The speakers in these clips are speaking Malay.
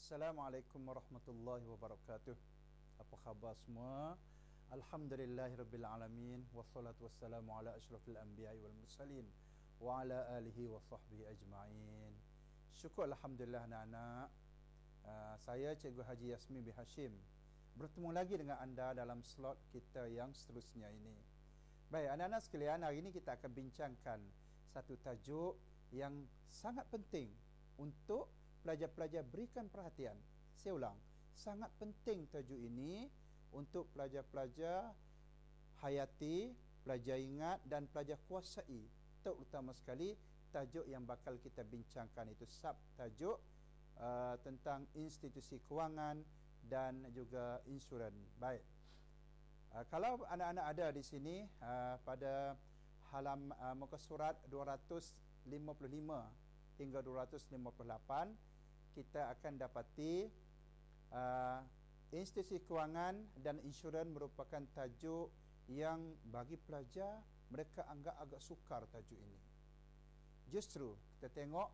Assalamualaikum warahmatullahi wabarakatuh. Apa khabar semua? Alhamdulillahirabbil alamin wassalatu wassalamu ala asyrafil anbiya'i wal mursalin wa ala alihi wa sahbihi ajma'in. Syukur alhamdulillah anak-anak. Saya Cikgu Haji Yasmin bin Hashim bertemu lagi dengan anda dalam slot kita yang seterusnya ini. Baik, anak-anak sekalian, hari ini kita akan bincangkan satu tajuk yang sangat penting untuk pelajar-pelajar berikan perhatian. Saya ulang, sangat penting tajuk ini untuk pelajar-pelajar hayati, pelajar ingat dan pelajar kuasai. Terutama sekali tajuk yang bakal kita bincangkan itu tajuk tentang institusi kewangan dan juga insurans. Baik. Kalau anak-anak ada di sini pada muka surat 255 hingga 258, kita akan dapati institusi kewangan dan insurans merupakan tajuk yang bagi pelajar mereka anggap agak sukar tajuk ini. Justru kita tengok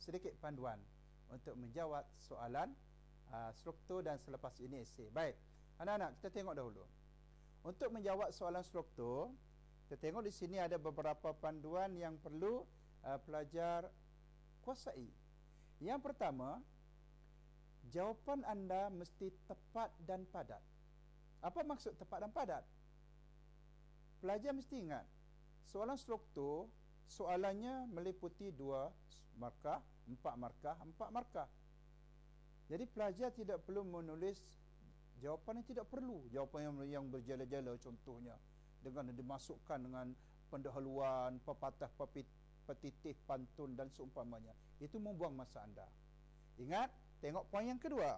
sedikit panduan untuk menjawab soalan struktur dan selepas ini esei. Baik, anak-anak, kita tengok dahulu. Untuk menjawab soalan struktur, kita tengok di sini ada beberapa panduan yang perlu pelajar kuasai. Yang pertama, jawapan anda mesti tepat dan padat. Apa maksud tepat dan padat? Pelajar mesti ingat, soalan struktur, soalannya meliputi 2 markah, 4 markah, 4 markah. Jadi pelajar tidak perlu menulis jawapan yang tidak perlu, jawapan yang berjala-jala contohnya, dengan dimasukkan dengan pendahuluan, pepatah, petitih, pantun dan seumpamanya. Itu membuang masa anda. Ingat, tengok poin yang kedua.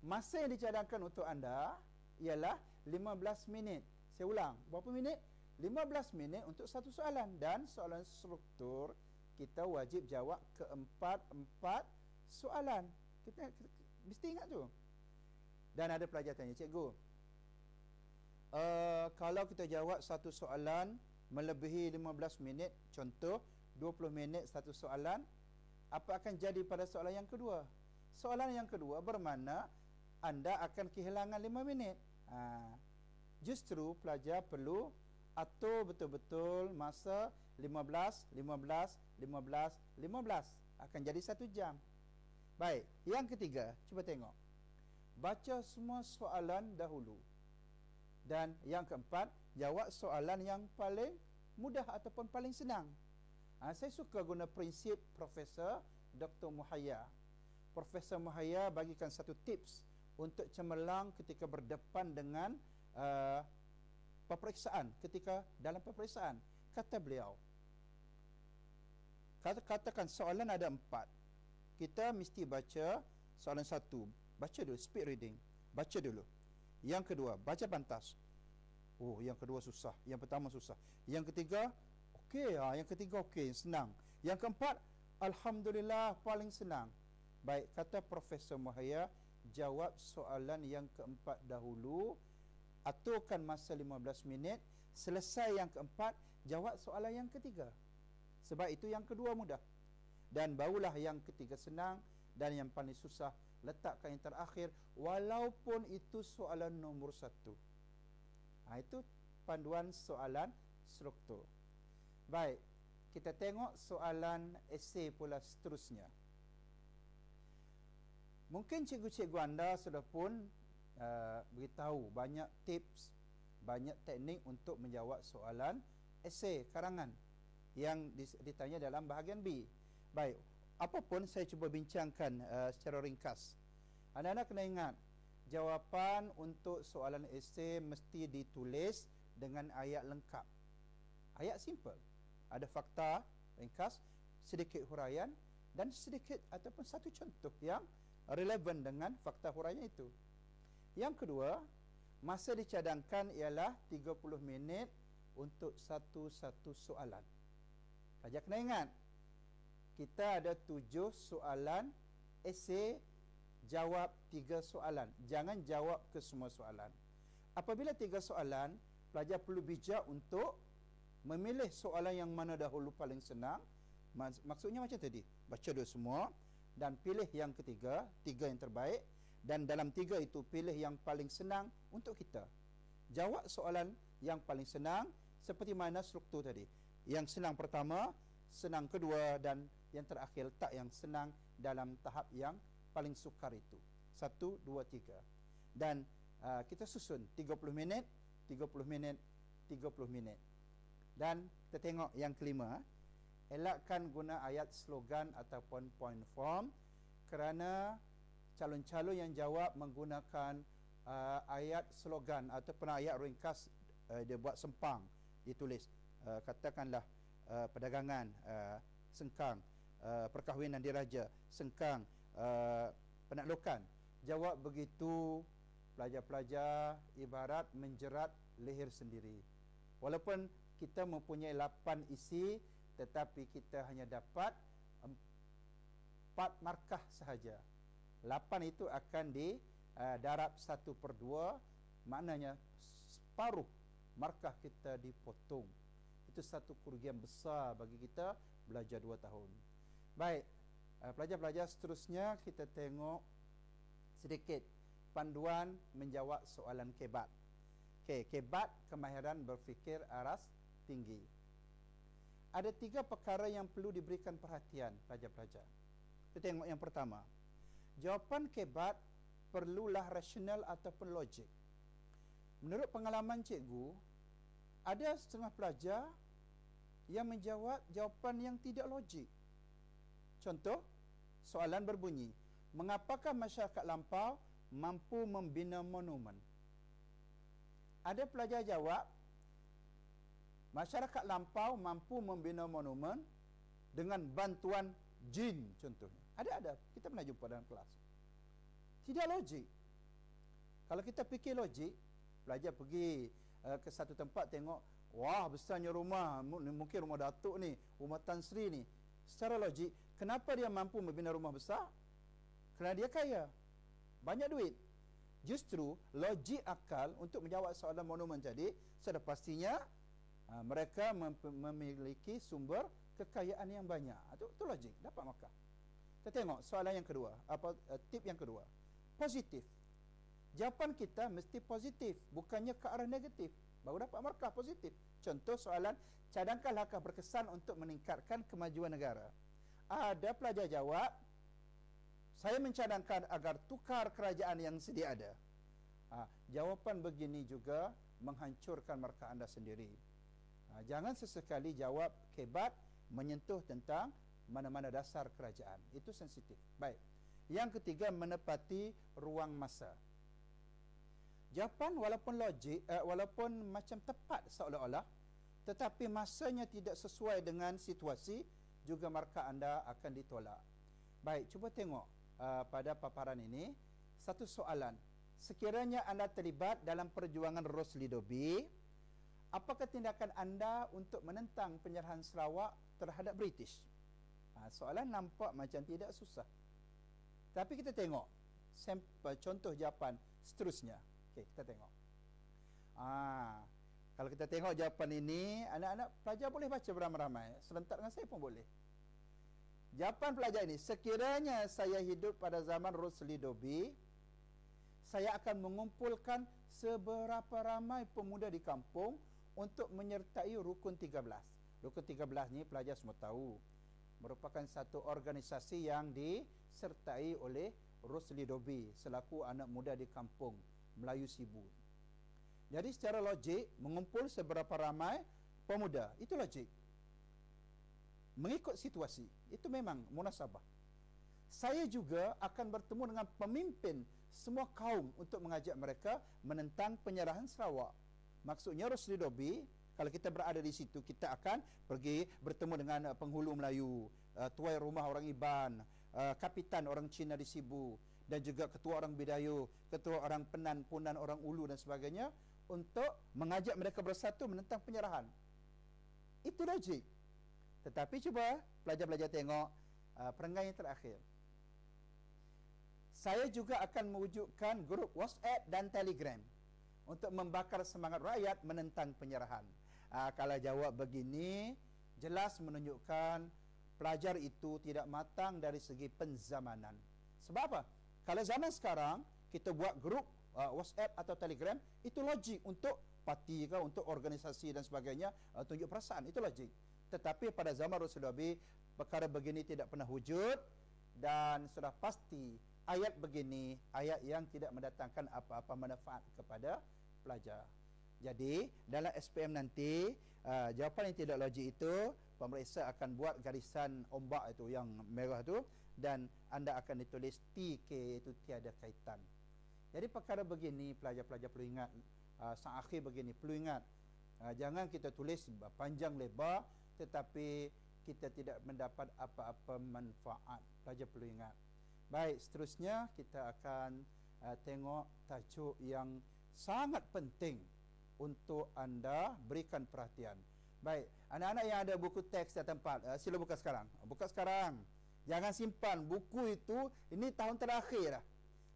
Masa yang dicadangkan untuk anda ialah 15 minit. Saya ulang, berapa minit? 15 minit untuk satu soalan. Dan soalan struktur kita wajib jawab keempat soalan. Kita mesti ingat tu. Dan ada pelajar tanya, cikgu, kalau kita jawab satu soalan melebihi 15 minit, contoh 20 minit satu soalan, apa akan jadi pada soalan yang kedua? Soalan yang kedua bermakna anda akan kehilangan 5 minit. Justru pelajar perlu atur betul-betul masa 15 akan jadi 1 jam. Baik, yang ketiga, cuba tengok. Baca semua soalan dahulu. Dan yang keempat, jawab soalan yang paling mudah ataupun paling senang. Saya suka guna prinsip Profesor Dr. Muhayya. Profesor Muhayya bagikan satu tips untuk cemerlang ketika berdepan dengan peperiksaan. Ketika dalam peperiksaan, kata beliau, katakan soalan ada 4. Kita mesti baca soalan 1. Baca dulu, speed reading. Baca dulu. Yang kedua, baca pantas. Oh, yang kedua susah. Yang pertama susah. Yang ketiga, okey. Yang ketiga okey, senang. Yang keempat, alhamdulillah, paling senang. Baik, kata Profesor Muhayya, jawab soalan yang keempat dahulu. Aturkan masa 15 minit. Selesai yang keempat, jawab soalan yang ketiga. Sebab itu yang kedua mudah. Dan barulah yang ketiga senang. Dan yang paling susah, letakkan yang terakhir, walaupun itu soalan nombor 1. Itu panduan soalan struktur. Baik, kita tengok soalan esei pula seterusnya. Mungkin cikgu-cikgu anda sudah pun beritahu banyak tips, banyak teknik untuk menjawab soalan esei karangan yang ditanya dalam bahagian B. Baik, apapun saya cuba bincangkan secara ringkas. Anak-anak kena ingat, jawapan untuk soalan esei mesti ditulis dengan ayat lengkap. Ayat simple. Ada fakta ringkas, sedikit huraian dan sedikit ataupun satu contoh yang relevan dengan fakta huraian itu. Yang kedua, masa dicadangkan ialah 30 minit untuk satu-satu soalan. Pelajar kena ingat, kita ada 7 soalan esei, jawab 3 soalan. Jangan jawab ke semua soalan. Apabila 3 soalan, pelajar perlu bijak untuk memilih soalan yang mana dahulu paling senang. Maksudnya macam tadi, baca dulu semua, dan pilih yang ketiga, 3 yang terbaik, dan dalam 3 itu pilih yang paling senang untuk kita. Jawab soalan yang paling senang seperti mana struktur tadi. Yang senang pertama, senang kedua, dan yang terakhir tak yang senang dalam tahap yang paling sukar itu. 1, 2, 3. Dan kita susun 30 minit, 30 minit, 30 minit. Dan kita tengok yang kelima, elakkan guna ayat slogan ataupun point form kerana calon-calon yang jawab menggunakan ayat slogan ataupun ayat ringkas, dia buat sempang, ditulis katakanlah perdagangan, sengkang, perkahwinan diraja, sengkang, penaklukan. Jawab begitu, pelajar-pelajar ibarat menjerat leher sendiri. Walaupun kita mempunyai 8 isi, tetapi kita hanya dapat 4 markah sahaja. 8 itu akan didarab 1/2, maknanya separuh markah kita dipotong. Itu satu kerugian besar bagi kita belajar 2 tahun. Baik, pelajar-pelajar seterusnya kita tengok sedikit panduan menjawab soalan kebat. Okey, kebat kemahiran berfikir aras tinggi. Ada 3 perkara yang perlu diberikan perhatian pelajar-pelajar. Kita tengok yang pertama. Jawapan kebat perlulah rasional ataupun logik. Menurut pengalaman cikgu, ada setengah pelajar yang menjawab jawapan yang tidak logik. Contoh, soalan berbunyi, mengapakah masyarakat lampau mampu membina monumen? Ada pelajar jawab, masyarakat lampau mampu membina monumen dengan bantuan jin contohnya. Ada, kita pernah jumpa dalam kelas. Tidak logik. Kalau kita fikir logik, pelajar pergi ke satu tempat tengok, wah besarnya rumah, mungkin rumah Datuk ni, rumah Tan Sri ni. Secara logik, kenapa dia mampu membina rumah besar? Kerana dia kaya, banyak duit. Justru logik akal untuk menjawab soalan monumen tadi, sudah pastinya mereka memiliki sumber kekayaan yang banyak. Itu logik, dapat markah. Kita tengok soalan yang kedua, tip yang kedua. Positif. Jawapan kita mesti positif, bukannya ke arah negatif. Baru dapat markah positif. Contoh soalan, cadangkan langkah berkesan untuk meningkatkan kemajuan negara. Ada pelajar jawab, saya mencadangkan agar tukar kerajaan yang sedia ada. Jawapan begini juga menghancurkan markah anda sendiri. Jangan sesekali jawab kebat menyentuh tentang mana-mana dasar kerajaan. Itu sensitif. Baik. Yang ketiga, menepati ruang masa. Jawapan walaupun logik, walaupun macam tepat seolah-olah, tetapi masanya tidak sesuai dengan situasi, juga markah anda akan ditolak. Baik, cuba tengok pada paparan ini, satu soalan. Sekiranya anda terlibat dalam perjuangan Rosli Dobi, apakah tindakan anda untuk menentang penyerahan Sarawak terhadap British? Soalan nampak macam tidak susah. Tapi kita tengok sampel contoh jawapan seterusnya. Okey, kita tengok. Kalau kita tengok jawapan ini, anak-anak pelajar boleh baca beramai-ramai. Serentak dengan saya pun boleh. Jawapan pelajar ini, sekiranya saya hidup pada zaman Rosli Dobi, saya akan mengumpulkan seberapa ramai pemuda di kampung untuk menyertai Rukun 13. Rukun 13 ni pelajar semua tahu, merupakan satu organisasi yang disertai oleh Rosli Dobi selaku anak muda di kampung Melayu Sibu. Jadi secara logik, mengumpul seberapa ramai pemuda, itu logik. Mengikut situasi, itu memang munasabah. Saya juga akan bertemu dengan pemimpin semua kaum untuk mengajak mereka menentang penyerahan Sarawak. Maksudnya Rosli Dobi, kalau kita berada di situ, kita akan pergi bertemu dengan penghulu Melayu, tuai rumah orang Iban, kapitan orang Cina di Sibu, dan juga ketua orang Bidayu, ketua orang Penan, Punan, orang Ulu dan sebagainya, untuk mengajak mereka bersatu menentang penyerahan. Itu logik. Tetapi cuba pelajar-pelajar tengok perenggan yang terakhir. Saya juga akan mewujudkan grup WhatsApp dan Telegram untuk membakar semangat rakyat menentang penyerahan. Kalau jawab begini, jelas menunjukkan pelajar itu tidak matang dari segi penzamanan. Sebab apa? Kalau zaman sekarang kita buat grup WhatsApp atau Telegram, itu logik untuk parti ke, untuk organisasi dan sebagainya, tunjuk perasaan, itu logik. Tetapi pada zaman Rasulullah Nabi, perkara begini tidak pernah wujud, dan sudah pasti ayat begini, ayat yang tidak mendatangkan apa-apa manfaat kepada pelajar. Jadi dalam SPM nanti, jawapan yang tidak logik itu, pemeriksa akan buat garisan ombak itu yang merah itu, dan anda akan ditulis TK, itu tiada kaitan. Jadi perkara begini pelajar-pelajar perlu ingat, sang akhir begini perlu ingat, jangan kita tulis panjang lebar tetapi kita tidak mendapat apa-apa manfaat. Pelajar perlu ingat. Baik, seterusnya kita akan tengok tajuk yang sangat penting untuk anda berikan perhatian. Baik, anak-anak yang ada buku teks di tempat, sila buka sekarang. Buka sekarang. Jangan simpan buku itu, ini tahun terakhir dah.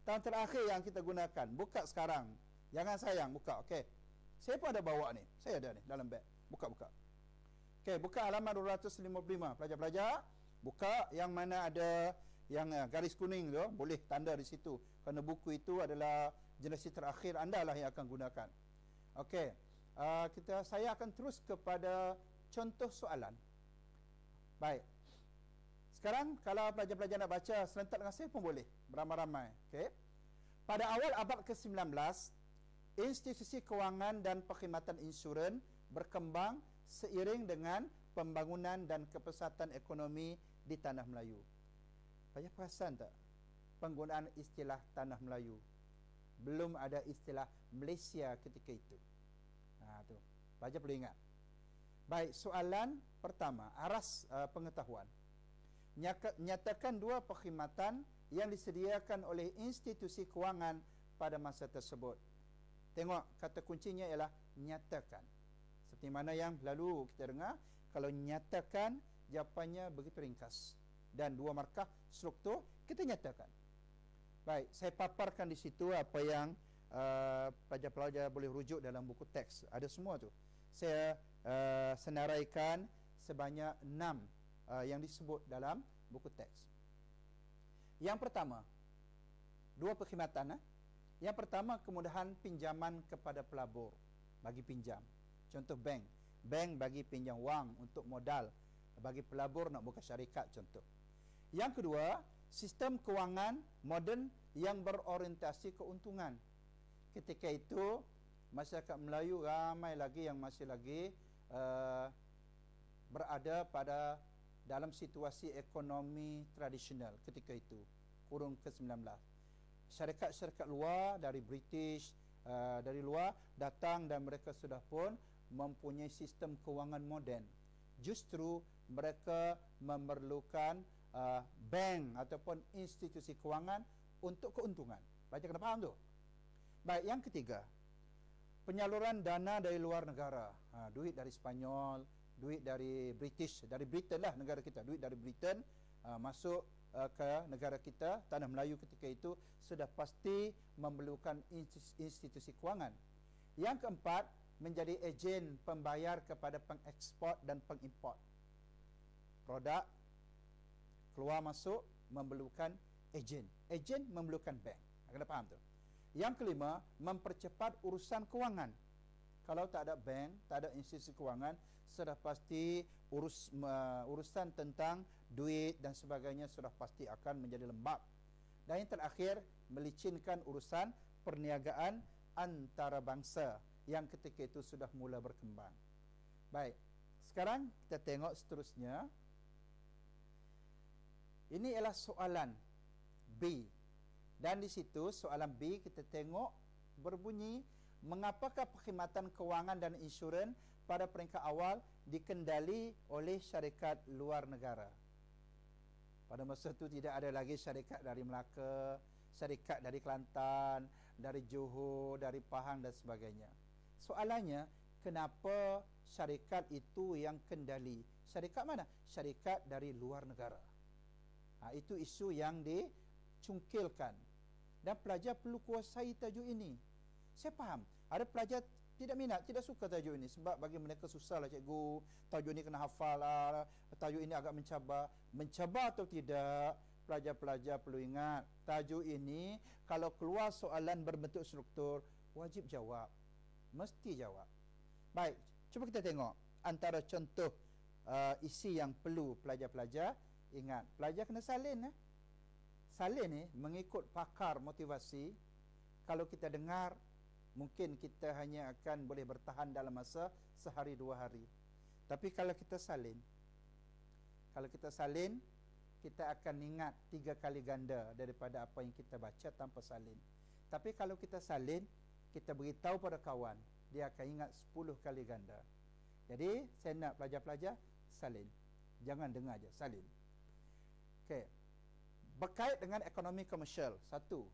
Tahun terakhir yang kita gunakan. Buka sekarang. Jangan sayang, buka. Okey. Saya pun ada bawa ni. Saya ada ni dalam beg. Buka-buka. Okey, buka halaman 255. Pelajar-pelajar, buka yang mana ada yang garis kuning tu, boleh tanda di situ. Kerana buku itu adalah generasi terakhir anda lah yang akan gunakan. Okey. Saya akan terus kepada contoh soalan. Baik. Sekarang kalau pelajar-pelajar nak baca serentak dengan saya pun boleh, beramai-ramai. Okey. Pada awal abad ke-19, institusi kewangan dan perkhidmatan insurans berkembang seiring dengan pembangunan dan kepesatan ekonomi di tanah Melayu. Pelajar perasan tak penggunaan istilah tanah Melayu? Belum ada istilah Malaysia ketika itu. Tu. Pelajar perlu ingat. Baik, soalan pertama, aras pengetahuan. Nyatakan dua perkhidmatan yang disediakan oleh institusi kewangan pada masa tersebut. Tengok, kata kuncinya ialah nyatakan. Seperti mana yang lalu kita dengar, kalau nyatakan, jawapannya begitu ringkas. Dan dua markah struktur, kita nyatakan. Baik, saya paparkan di situ apa yang pelajar-pelajar boleh rujuk dalam buku teks. Ada semua tu. Saya senaraikan sebanyak 6 yang disebut dalam buku teks. Yang pertama, dua perkhidmatan. Yang pertama, kemudahan pinjaman kepada pelabur bagi pinjam. Contoh bank. Bank bagi pinjam wang untuk modal. Bagi pelabur nak buka syarikat contoh. Yang kedua, sistem kewangan moden yang berorientasi keuntungan. Ketika itu, masyarakat Melayu ramai lagi yang masih lagi berada pada dalam situasi ekonomi tradisional ketika itu, kurun ke-19. Syarikat-syarikat luar dari British, dari luar datang dan mereka sudah pun mempunyai sistem kewangan moden. Justru mereka memerlukan bank ataupun institusi kewangan untuk keuntungan. Baca kena faham tu. Baik, yang ketiga, penyaluran dana dari luar negara. Duit dari Spanyol, duit dari British, dari Britain lah negara kita, duit dari Britain masuk ke negara kita, tanah Melayu ketika itu sudah pasti memerlukan institusi kewangan. Yang keempat, menjadi ejen pembayar kepada pengekspor dan pengimport. Produk keluar masuk memerlukan ejen. Ejen memerlukan bank. Kena faham tu. Yang kelima, mempercepat urusan kewangan. Kalau tak ada bank, tak ada institusi kewangan, sudah pasti urusan tentang duit dan sebagainya sudah pasti akan menjadi lembab. Dan yang terakhir, melicinkan urusan perniagaan antarabangsa yang ketika itu sudah mula berkembang. Baik, sekarang kita tengok seterusnya. Ini ialah soalan B. Dan di situ soalan B kita tengok berbunyi, mengapakah perkhidmatan kewangan dan insurans pada peringkat awal dikendali oleh syarikat luar negara? Pada masa itu tidak ada lagi syarikat dari Melaka, syarikat dari Kelantan, dari Johor, dari Pahang dan sebagainya. Soalannya, kenapa syarikat itu yang kendali? Syarikat mana? Syarikat dari luar negara. Itu isu yang dicungkilkan. Dan pelajar perlu kuasai tajuk ini. Saya faham, ada pelajar tidak minat, tidak suka tajuk ini sebab bagi mereka susahlah cikgu, tajuk ini kena hafal lah, tajuk ini agak mencabar. Mencabar atau tidak, pelajar-pelajar perlu ingat, tajuk ini kalau keluar soalan berbentuk struktur, wajib jawab, mesti jawab. Baik, cuba kita tengok antara contoh isi yang perlu pelajar-pelajar ingat. Pelajar kena salin. Salin ni mengikut pakar motivasi. Kalau kita dengar, mungkin kita hanya akan boleh bertahan dalam masa sehari dua hari. Tapi kalau kita salin, kita akan ingat 3 kali ganda daripada apa yang kita baca tanpa salin. Tapi kalau kita salin, kita beritahu pada kawan, dia akan ingat 10 kali ganda. Jadi saya nak pelajar-pelajar salin, jangan dengar je, salin. Okey. Berkait dengan ekonomi komersial, satu.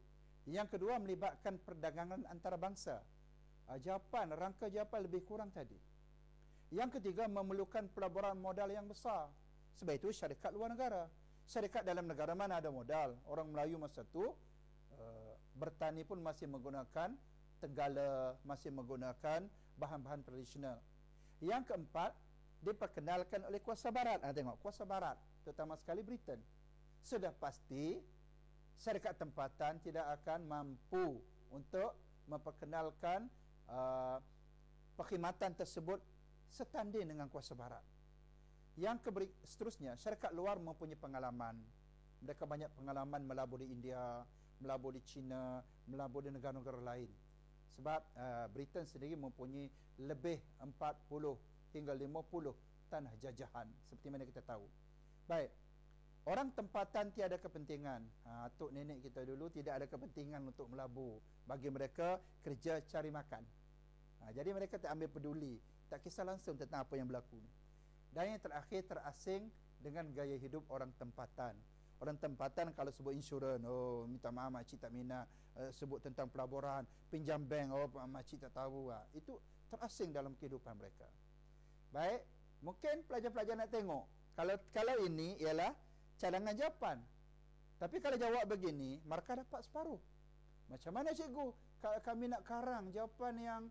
Yang kedua, melibatkan perdagangan antarabangsa. Rangka jawapan lebih kurang tadi. Yang ketiga, memerlukan pelaburan modal yang besar. Sebab itu syarikat luar negara. Syarikat dalam negara mana ada modal? Orang Melayu masa tu bertani pun masih menggunakan tenggala, masih menggunakan bahan-bahan tradisional. Yang keempat, diperkenalkan oleh kuasa barat. Tengok, kuasa barat, terutama sekali Britain. Sudah pasti syarikat tempatan tidak akan mampu untuk memperkenalkan perkhidmatan tersebut setanding dengan kuasa barat. Yang seterusnya, syarikat luar mempunyai pengalaman. Mereka banyak pengalaman melabur di India, melabur di China, melabur di negara-negara lain. Sebab Britain sendiri mempunyai lebih 40 hingga 50 tanah jajahan, seperti mana kita tahu. Baik, orang tempatan tiada kepentingan. Atuk nenek kita dulu tidak ada kepentingan untuk melabur. Bagi mereka, kerja cari makan. Jadi mereka tak ambil peduli, tak kisah langsung tentang apa yang berlaku. Dan yang terakhir, terasing dengan gaya hidup orang tempatan. Orang tempatan kalau sebut insurans, oh minta maaf makcik tak minat. Sebut tentang pelaburan, pinjam bank, oh makcik tak tahu. Itu terasing dalam kehidupan mereka. Baik, mungkin pelajar-pelajar nak tengok, kalau ini ialah cadangan jawapan. Tapi kalau jawab begini, markah dapat separuh. Macam mana cikgu? Kami nak karang jawapan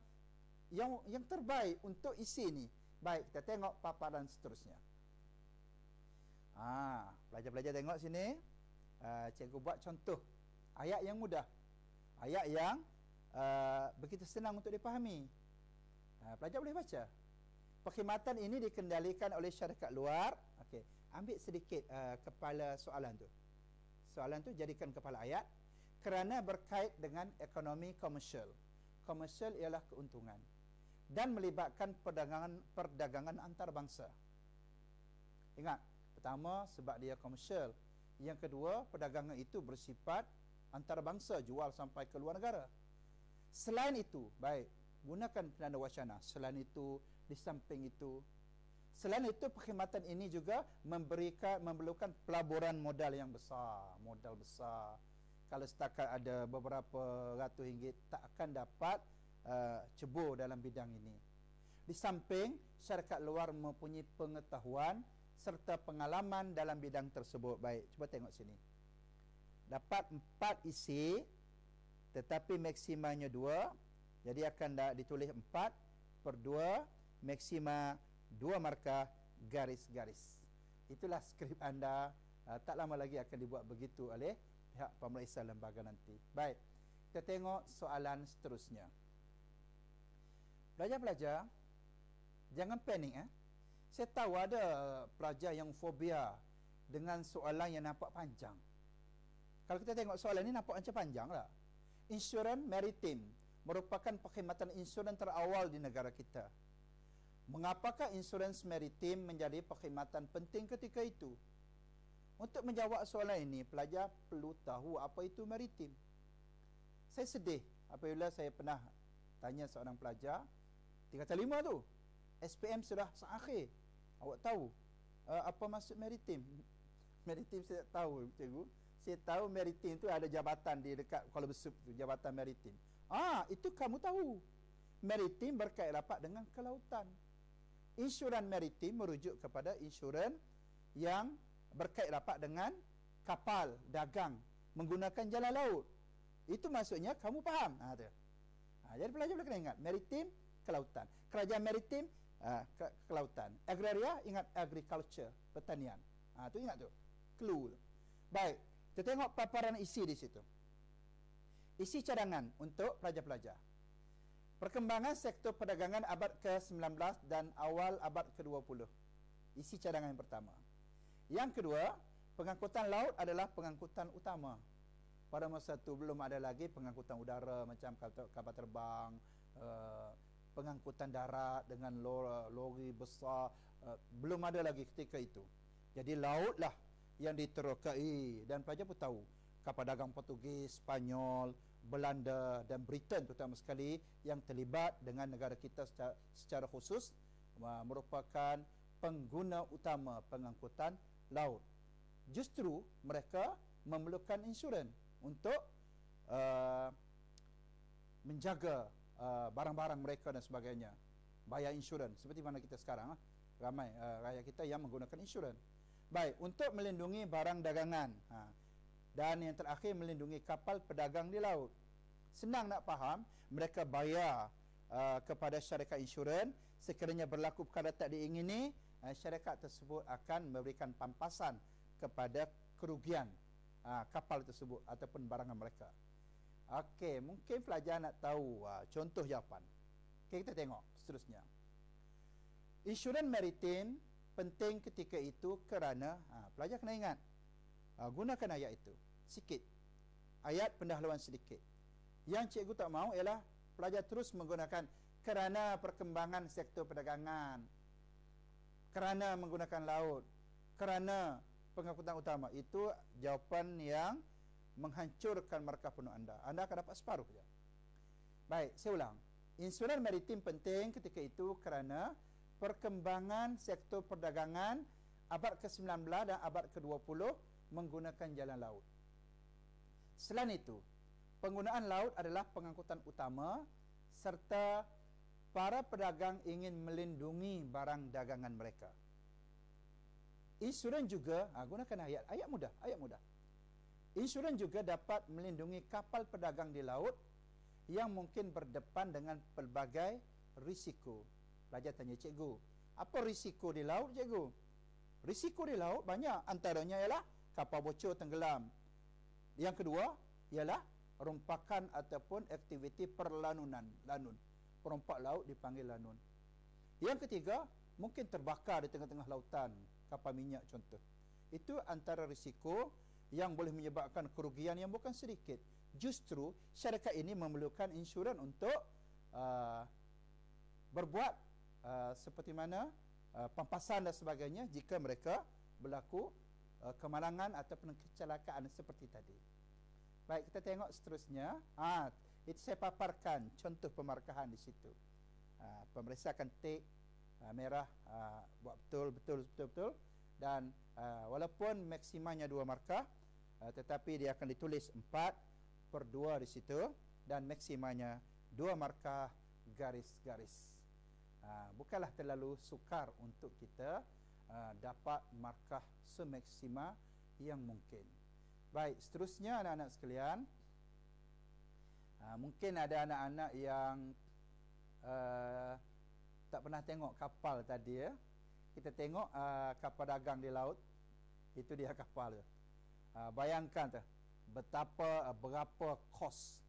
yang terbaik untuk isi ni. Baik, kita tengok paparan seterusnya. Pelajar-pelajar tengok sini. Cikgu buat contoh ayat yang mudah, ayat yang begitu senang untuk dipahami. Pelajar boleh baca. Perkhidmatan ini dikendalikan oleh syarikat luar. Okey, ambil sedikit kepala soalan tu. Soalan tu jadikan kepala ayat. Kerana berkait dengan ekonomi komersial. Komersial ialah keuntungan. Dan melibatkan perdagangan antarabangsa. Ingat, pertama sebab dia komersial. Yang kedua, perdagangan itu bersifat antarabangsa, jual sampai ke luar negara. Selain itu, baik, gunakan penanda wacana. Selain itu, di samping itu, selain itu, perkhidmatan ini juga memerlukan pelaburan modal yang besar. Modal besar. Kalau setakat ada beberapa ratus ringgit, tak akan dapat cebur dalam bidang ini. Di samping, syarikat luar mempunyai pengetahuan serta pengalaman dalam bidang tersebut. Baik, cuba tengok sini. Dapat 4 isi, tetapi maksimanya 2. Jadi akan ditulis 4/2, maksima 2 markah, garis-garis. Itulah skrip anda. Tak lama lagi akan dibuat begitu oleh pihak pemeriksa lembaga nanti. Baik, kita tengok soalan seterusnya. Pelajar-pelajar, jangan panik. Saya tahu ada pelajar yang fobia dengan soalan yang nampak panjang. Kalau kita tengok soalan ini nampak macam panjang lah. Insurans maritim merupakan perkhidmatan insurans terawal di negara kita. Mengapakah insurans maritim menjadi perkhidmatan penting ketika itu? Untuk menjawab soalan ini, pelajar perlu tahu apa itu maritim. Saya sedih apabila saya pernah tanya seorang pelajar, 3 kata 5 tu, SPM sudah seakhir. Awak tahu apa maksud maritim? Maritim saya tak tahu, cikgu. Saya tahu maritim tu ada jabatan di dekat Kuala Besut tu, jabatan maritim. Itu kamu tahu. Maritim berkait rapat dengan kelautan. Insurans maritim merujuk kepada insurans yang berkait rapat dengan kapal dagang menggunakan jalan laut. Itu maksudnya kamu faham. Jadi pelajar boleh kena ingat, maritim kelautan. Kerajaan maritim, kelautan. Agraria, ingat agriculture, pertanian. Tu ingat tu. Clue. Baik, kita tengok paparan isi di situ. Isi cadangan untuk pelajar-pelajar. Perkembangan sektor perdagangan abad ke-19 dan awal abad ke-20. Isi cadangan yang pertama. Yang kedua, pengangkutan laut adalah pengangkutan utama. Pada masa itu belum ada lagi pengangkutan udara macam kapal terbang, pengangkutan darat dengan lori besar, belum ada lagi ketika itu. Jadi lautlah yang diterokai, dan pelajar pun tahu kapal dagang Portugis, Spanyol, Belanda dan Britain terutama sekali yang terlibat dengan negara kita secara khusus merupakan pengguna utama pengangkutan laut. Justru mereka memerlukan insurans untuk menjaga barang-barang mereka dan sebagainya. Bayar insurans seperti mana kita sekarang, ramai rakyat kita yang menggunakan insurans. Baik, untuk melindungi barang dagangan. Dan yang terakhir, melindungi kapal pedagang di laut. Senang nak faham, mereka bayar kepada syarikat insurans. Sekiranya berlaku perkara tak diingini, syarikat tersebut akan memberikan pampasan kepada kerugian kapal tersebut ataupun barangan mereka. Okey, mungkin pelajar nak tahu contoh jawapan. Okey, kita tengok seterusnya. Insurans maritim penting ketika itu kerana pelajar kena ingat, gunakan ayat itu sikit, ayat pendahuluan sedikit. Yang cikgu tak mahu ialah pelajar terus menggunakan kerana perkembangan sektor perdagangan, kerana menggunakan laut, kerana pengangkutan utama. Itu jawapan yang menghancurkan markah penuh anda. Anda akan dapat separuh saja. Baik, saya ulang. Insurans maritim penting ketika itu kerana perkembangan sektor perdagangan abad ke-19 dan abad ke-20 menggunakan jalan laut. Selain itu, penggunaan laut adalah pengangkutan utama serta para pedagang ingin melindungi barang dagangan mereka. Insurans juga, gunakan ayat mudah. Insurans juga dapat melindungi kapal pedagang di laut yang mungkin berdepan dengan pelbagai risiko. Pelajar tanya cikgu, apa risiko di laut cikgu? Risiko di laut banyak, antaranya ialah kapal bocor tenggelam. Yang kedua ialah rompakan ataupun aktiviti perlanunan, lanun. Perompak laut dipanggil lanun. Yang ketiga, mungkin terbakar di tengah-tengah lautan, kapal minyak contoh. Itu antara risiko yang boleh menyebabkan kerugian yang bukan sedikit. Justru syarikat ini memerlukan insurans untuk berbuat seperti mana pampasan dan sebagainya jika mereka berlaku kemalangan ataupun kecelakaan seperti tadi. Baik, kita tengok seterusnya. Itu saya paparkan contoh pemarkahan di situ. Pemeriksa akan tik merah, buat betul. Dan walaupun maksimanya 2 markah, tetapi dia akan ditulis 4/2 di situ, dan maksimanya 2 markah garis-garis. Bukanlah terlalu sukar untuk kita dapat markah semaksima yang mungkin. Baik, seterusnya anak-anak sekalian, mungkin ada anak-anak yang tak pernah tengok kapal tadi ya. Kita tengok kapal dagang di laut. Itu dia kapal tu. Bayangkan tu berapa kos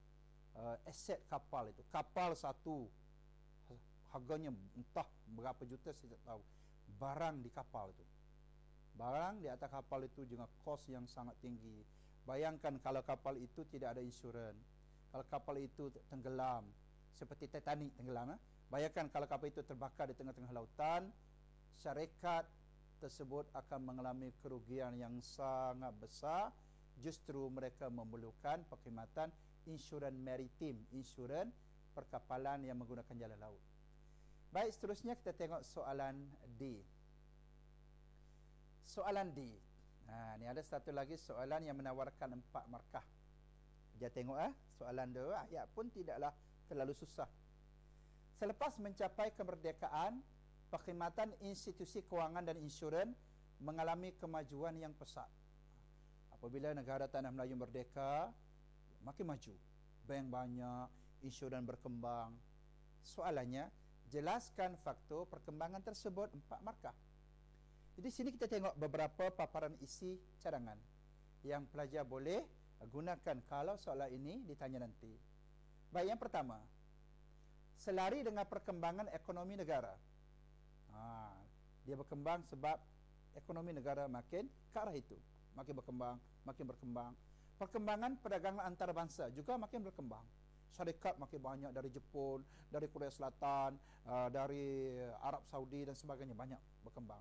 aset kapal itu. Kapal satu harganya entah berapa juta saya tak tahu. Barang di kapal itu, barang di atas kapal itu juga kos yang sangat tinggi. Bayangkan kalau kapal itu tidak ada insurans, kalau kapal itu tenggelam seperti Titanic tenggelam, bayangkan kalau kapal itu terbakar di tengah-tengah lautan, syarikat tersebut akan mengalami kerugian yang sangat besar. Justru mereka memerlukan perkhidmatan insurans maritim, insurans perkapalan yang menggunakan jalan laut. Baik, seterusnya kita tengok soalan D. Soalan D. Ni ada satu lagi soalan yang menawarkan 4 markah. Dia tengok soalan dia, ayat pun tidaklah terlalu susah. Selepas mencapai kemerdekaan, perkhidmatan institusi kewangan dan insurans mengalami kemajuan yang pesat. Apabila negara Tanah Melayu merdeka, makin maju. Bank banyak, insurans berkembang. Soalannya, jelaskan faktor perkembangan tersebut, 4 markah. Jadi sini kita tengok beberapa paparan isi cadangan yang pelajar boleh gunakan kalau soalan ini ditanya nanti. Baik, yang pertama, selari dengan perkembangan ekonomi negara. Dia berkembang sebab ekonomi negara makin ke arah itu, makin berkembang, makin berkembang. Perkembangan perdagangan antarabangsa juga makin berkembang. Syarikat makin banyak dari Jepun, dari Korea Selatan, dari Arab Saudi dan sebagainya, banyak berkembang.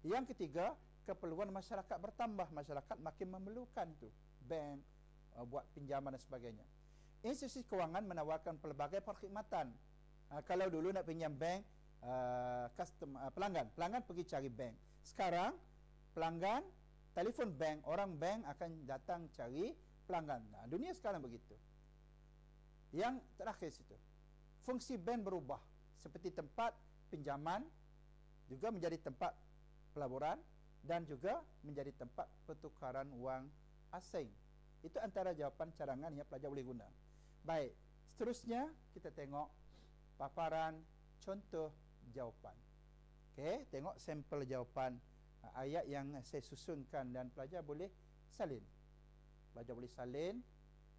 Yang ketiga, keperluan masyarakat bertambah, masyarakat makin memerlukan tu bank buat pinjaman dan sebagainya. Institusi kewangan menawarkan pelbagai perkhidmatan. Kalau dulu nak pinjam bank, pelanggan pergi cari bank. Sekarang pelanggan telefon bank, orang bank akan datang cari pelanggan. Dunia sekarang begitu. Yang terakhir situ, fungsi bank berubah, seperti tempat pinjaman juga menjadi tempat pelaburan dan juga menjadi tempat pertukaran wang asing. Itu antara jawapan cadangan yang pelajar boleh guna. Baik, seterusnya kita tengok paparan contoh jawapan. Okey, tengok sampel jawapan ayat yang saya susunkan dan pelajar boleh salin. Pelajar boleh salin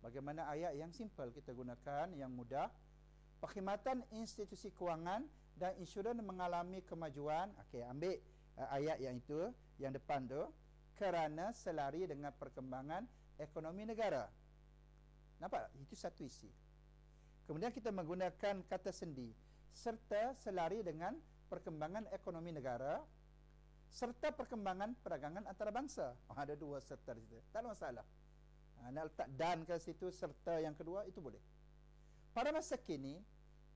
bagaimana ayat yang simple kita gunakan, yang mudah. Perkhidmatan institusi kewangan dan insurans mengalami kemajuan. Okey, ambil ayat yang itu, yang depan tu, kerana selari dengan perkembangan ekonomi negara. Nampak? Itu satu isi. Kemudian kita menggunakan kata sendi, serta selari dengan perkembangan ekonomi negara serta perkembangan perdagangan antarabangsa. Ada dua serta di situ, tak ada masalah. Nak letak dan ke situ, serta yang kedua, itu boleh. Pada masa kini,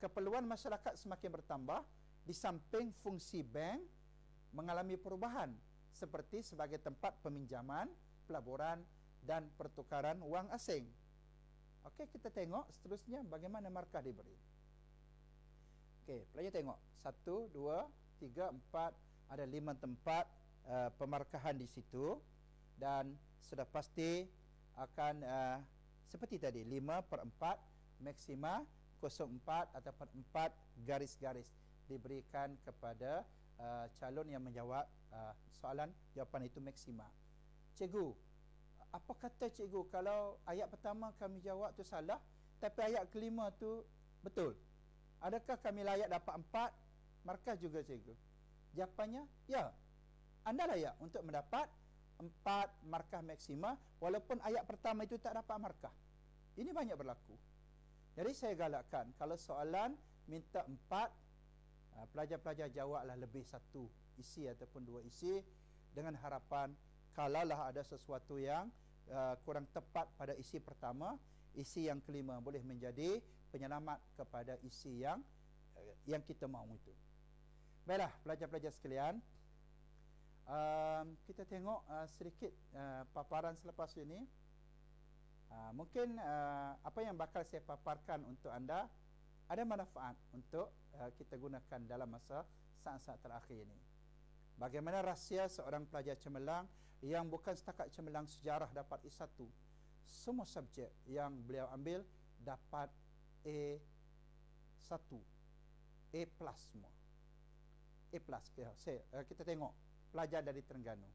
keperluan masyarakat semakin bertambah, di samping fungsi bank mengalami perubahan seperti sebagai tempat peminjaman, pelaburan dan pertukaran wang asing. Okey, kita tengok seterusnya bagaimana markah diberi. Okey, pelajar tengok 1, 2, 3, 4, ada 5 tempat pemarkahan di situ, dan sudah pasti akan seperti tadi 5/4 maksima 0.4 ataupun 4 garis-garis diberikan kepada calon yang menjawab soalan jawapan itu maksima. Cikgu, apa kata cikgu kalau ayat pertama kami jawab tu salah tapi ayat kelima tu betul? Adakah kami layak dapat 4 markah juga cikgu? Jawapannya, ya. Anda layak untuk mendapat 4 markah maksima walaupun ayat pertama itu tak dapat markah. Ini banyak berlaku. Jadi saya galakkan kalau soalan minta 4, pelajar-pelajar jawablah lebih 1 isi ataupun 2 isi, dengan harapan kalaulah ada sesuatu yang kurang tepat pada isi pertama, isi yang kelima boleh menjadi penyelamat kepada isi yang kita mahu itu. Baiklah pelajar-pelajar sekalian, kita tengok sedikit paparan selepas ini. Mungkin apa yang bakal saya paparkan untuk anda ada manfaat untuk kita gunakan dalam masa saat-saat terakhir ini. Bagaimana rahsia seorang pelajar cemerlang yang bukan setakat cemerlang sejarah dapat A1, semua subjek yang beliau ambil dapat A1, A+ semua. A+. Kita tengok pelajar dari Terengganu.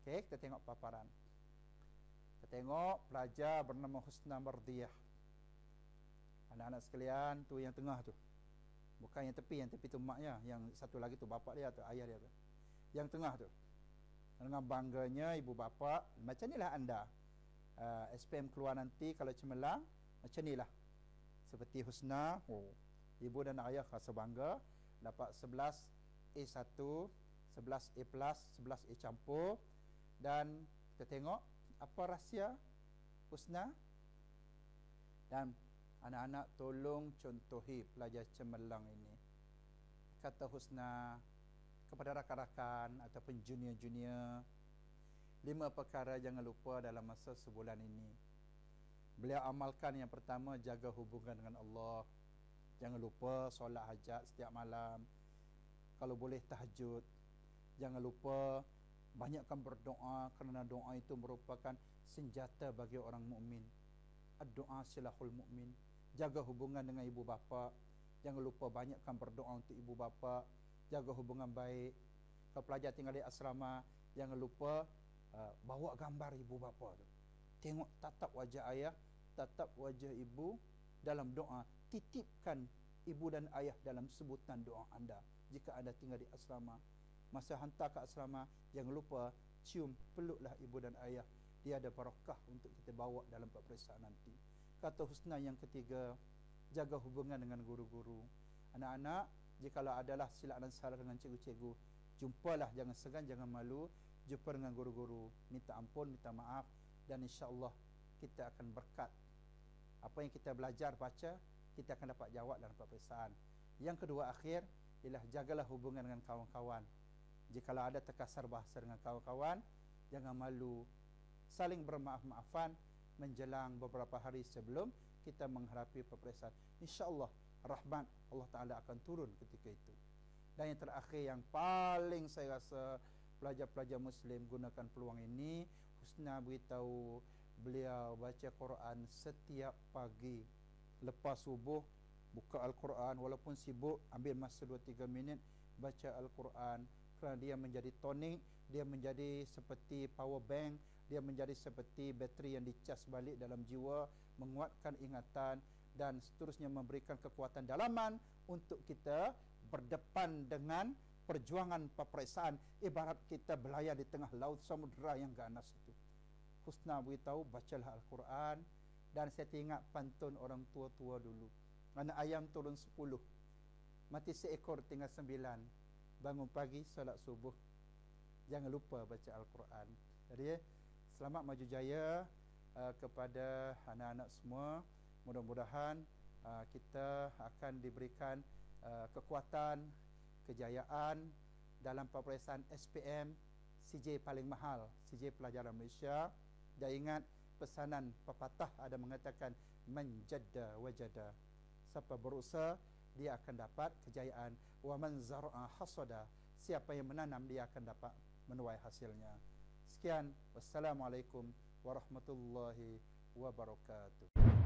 Okey, kita tengok paparan. Kita tengok pelajar bernama Husna Mardiyah. Anak-anak sekalian, tu yang tengah tu. Bukan yang tepi tu maknya, yang satu lagi tu bapak dia atau ayah dia tu. Yang tengah tu. Dengan bangganya ibu bapa, macam inilah anda. SPM keluar nanti kalau cemerlang, macam inilah. Seperti Husna, ibu dan ayah rasa bangga dapat 11 A1, 11 A+, 11 A campur. Dan kita tengok apa rahsia Husna. Dan anak-anak tolong contohi pelajar cemerlang ini. Kata Husna kepada rakan-rakan ataupun junior-junior, 5 perkara jangan lupa dalam masa sebulan ini. Beliau amalkan yang pertama, jaga hubungan dengan Allah. Jangan lupa solat hajat setiap malam. Kalau boleh tahajud. Jangan lupa banyakkan berdoa, kerana doa itu merupakan senjata bagi orang mukmin. Ad-doa silahul mukmin. Jaga hubungan dengan ibu bapa. Jangan lupa banyakkan berdoa untuk ibu bapa, jaga hubungan baik. Kalau pelajar tinggal di asrama, jangan lupa bawa gambar ibu bapa tu. Tengok tatap wajah ayah, tatap wajah ibu dalam doa. Titipkan ibu dan ayah dalam sebutan doa anda. Jika anda tinggal di asrama, masa hantar ke asrama, jangan lupa cium, peluklah ibu dan ayah. Dia ada barakah untuk kita bawa dalam peperiksaan nanti. Kata husna yang ketiga, jaga hubungan dengan guru-guru. Anak-anak, jikalau adalah silap dan salah dengan cikgu-cikgu, jumpalah, jangan segan, jangan malu. Jumpa dengan guru-guru, minta ampun, minta maaf, dan insya-Allah kita akan berkat. Apa yang kita belajar baca, kita akan dapat jawab dalam peperiksaan. Yang kedua akhir ialah jagalah hubungan dengan kawan-kawan. Jikalau ada terkasar bahasa dengan kawan-kawan, jangan malu. Saling bermaaf-maafan menjelang beberapa hari sebelum kita menghadapi peperiksaan. Insya-Allah rahmat Allah Taala akan turun ketika itu. Dan yang terakhir, yang paling saya rasa pelajar-pelajar Muslim gunakan peluang ini, Husna beritahu beliau baca Quran setiap pagi. Lepas subuh buka Al-Quran, walaupun sibuk ambil masa 2-3 minit baca Al-Quran, kerana dia menjadi tonik, dia menjadi seperti power bank, dia menjadi seperti bateri yang dicas balik dalam jiwa, menguatkan ingatan dan seterusnya memberikan kekuatan dalaman untuk kita berdepan dengan perjuangan peperiksaan. Ibarat kita berlayar di tengah laut samudera yang ganas itu. Husna beritahu bacalah Al-Quran. Dan saya teringat pantun orang tua-tua dulu, anak ayam turun 10, mati seekor tinggal 9. Bangun pagi solat subuh, jangan lupa baca Al-Quran. Jadi selamat maju jaya kepada anak-anak semua. Mudah-mudahan kita akan diberikan kekuatan, kejayaan dalam peperiksaan SPM CJ paling mahal, CJ Pelajaran Malaysia. Dan ingat pesanan pepatah ada mengatakan manjadda wajada. Siapa berusaha dia akan dapat kejayaan. Wa man zar'a hasada. Siapa yang menanam dia akan dapat menuai hasilnya. Sekian, wassalamualaikum warahmatullahi wabarakatuh.